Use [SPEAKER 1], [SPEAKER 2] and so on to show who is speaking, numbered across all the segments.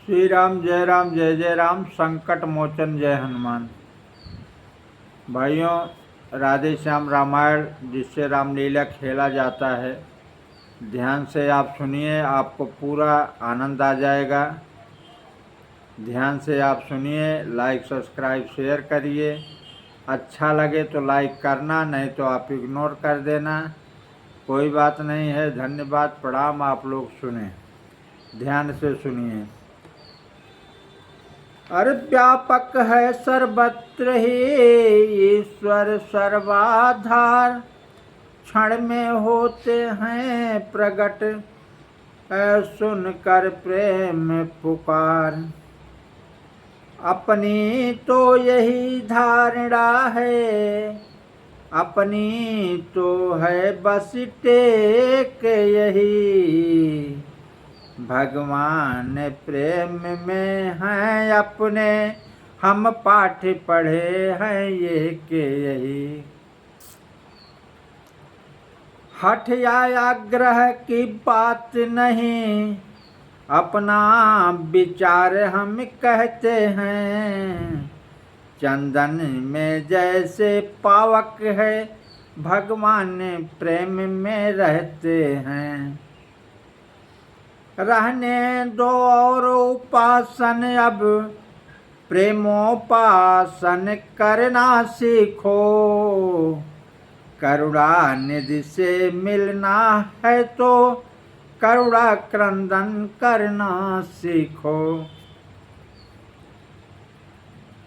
[SPEAKER 1] श्री राम जय जय राम। संकट मोचन जय हनुमान। भाइयों, राधे श्याम रामायण जिससे रामलीला खेला जाता है, ध्यान से आप सुनिए, आपको पूरा आनंद आ जाएगा। ध्यान से आप सुनिए, लाइक सब्सक्राइब शेयर करिए। अच्छा लगे तो लाइक करना, नहीं तो आप इग्नोर कर देना, कोई बात नहीं है। धन्यवाद, प्रणाम। आप लोग सुने, ध्यान से सुनिए। अरे व्यापक है सर्वत्र ही ईश्वर सर्वाधार, क्षण में होते हैं प्रकट, सुनकर प्रेम पुकार। अपनी तो यही धारणा है, अपनी तो है बस टेक यही, भगवान प्रेम में हैं अपने, हम पाठ पढ़े हैं ये के यही। हठ या आग्रह की बात नहीं, अपना विचार हम कहते हैं। चंदन में जैसे पावक है, भगवान प्रेम में रहते हैं। रहने दो और उपासन, अब प्रेमोपासन करना सीखो। करुणा निधि से मिलना है तो करुणा क्रंदन करना सीखो।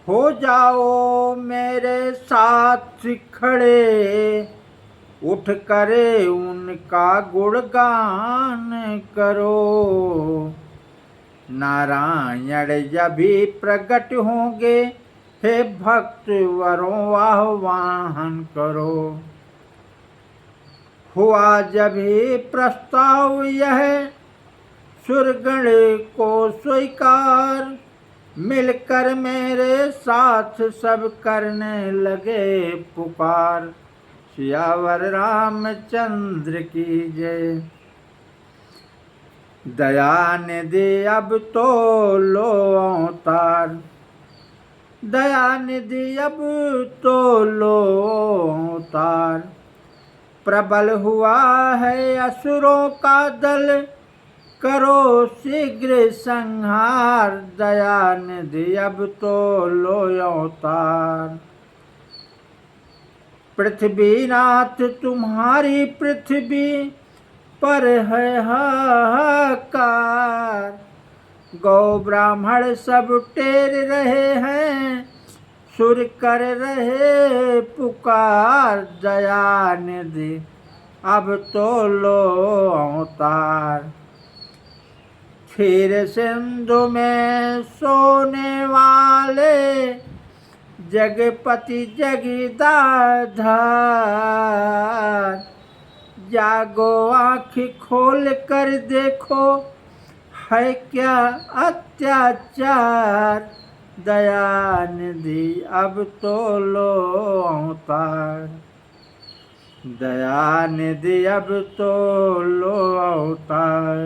[SPEAKER 1] हो जाओ मेरे साथ खड़े, उठ करे उनका गुणगान करो। नारायण जब भी प्रकट होंगे, हे भक्त वरों आह्वान करो। हुआ जब ही प्रस्ताव यह, सुरगण को स्वीकार। मिलकर मेरे साथ सब करने लगे पुकार। सियावर रामचंद्र की जय। दया निधि अब तो लो अवतार, दया निधि अब तो लो अवतार। प्रबल हुआ है असुरों का दल, करो शीघ्र संहार। दया निधि अब तो लो अवतार। पृथ्वीनाथ तुम्हारी पृथ्वी पर है हाहाकार। गौ ब्राह्मण सब टेर रहे हैं, सुर कर रहे पुकार। दया निधि अब तो लो अवतार। क्षीर सिंधु में सोने वाले, जगपति जगदाधार। जागो आँख खोल कर देखो, है क्या अत्याचार। दया निधि अब तो लो अवतार, दया निधि अब तो लो अवतार।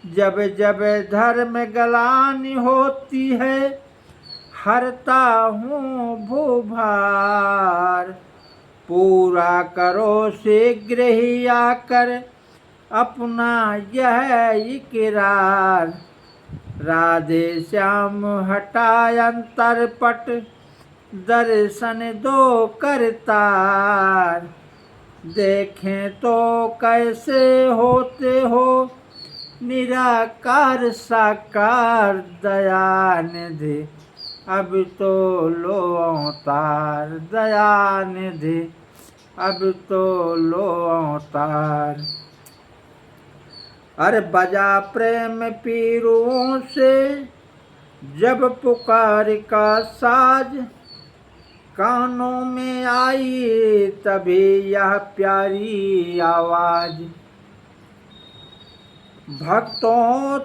[SPEAKER 1] जब जब धर्म गलानी होती है, हरता हूँ भूभार। पूरा करो शीघ्र ही आकर अपना यह इकरार। राधे श्याम हटाय अंतरपट, दर्शन दो करतार। देखें तो कैसे होते हो निराकार साकार। दया निधि अब तो लो अवतार, दया निधि अब तो लो अवतार। अरे बजा प्रेम पीरुओं से जब पुकार का साज, कानों में आई तभी यह प्यारी आवाज। भक्तों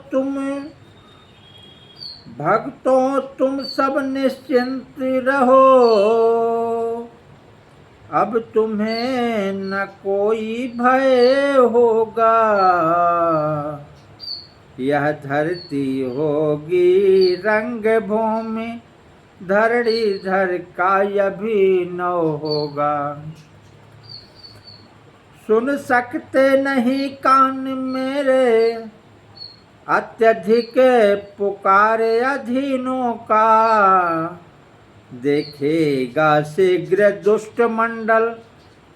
[SPEAKER 1] तुम सब निश्चिंत रहो, अब तुम्हें न कोई भय होगा। यह धरती होगी रंग भूमि, धरणीधर का अभिनव होगा। सुन सकते नहीं कान मेरे, अत्यधिक पुकारे अधीनों का। देखेगा शीघ्र दुष्ट मंडल,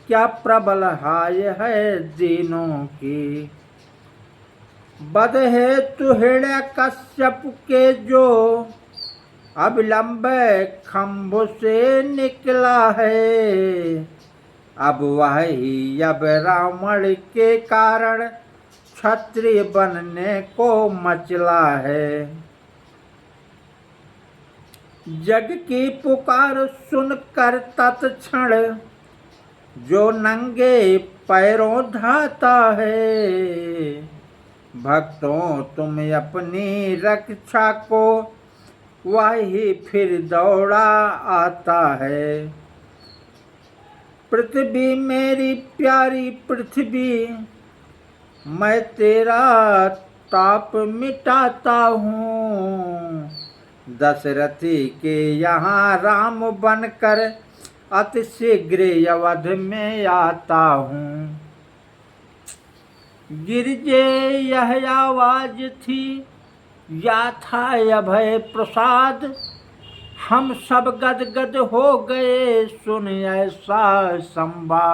[SPEAKER 1] क्या प्रबल हाय है दीनों की। बद हेतु हिरण्यकश्यप के जो, अविलंब खम्भ से निकला है। अब वही अब रावण के कारण, क्षत्रिय बनने को मचला है। जग की पुकार सुनकर तत्क्षण, जो नंगे पैरों धाता है। भक्तों तुम अपनी रक्षा को, वही फिर दौड़ा आता है। पृथ्वी मेरी प्यारी पृथ्वी, मैं तेरा ताप मिटाता हूँ। दशरथी के यहाँ राम बनकर, अति शीघ्र अवध में आता हूँ। गिरजे यह आवाज थी, या था अभय प्रसाद। हम सब गदगद हो गए सुन ऐसा संवाद।